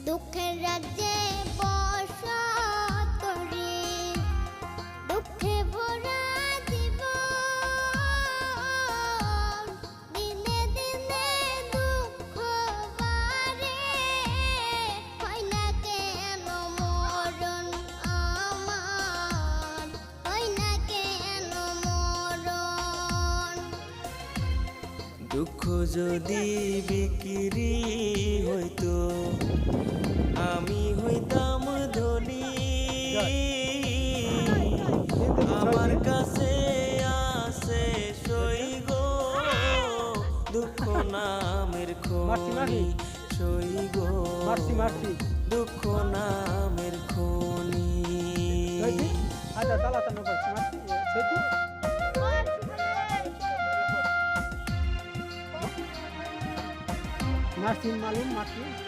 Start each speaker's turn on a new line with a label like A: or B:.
A: দুঃখের রাজ্যে বসত রে, দুঃখে ভরা জীবন, দিনে দিনে দুঃখ বাড়ে, হয় না কেন মরণ আমার, হয় না কেন মরণ।
B: দুঃখ যদি বিক্রি হইতো আমি হইতাম ধনী, আমার কাছে আছে সই গো দুঃখ নামের খনি, সই গো দুঃখ নামের খনি।
C: Martin Malum Martin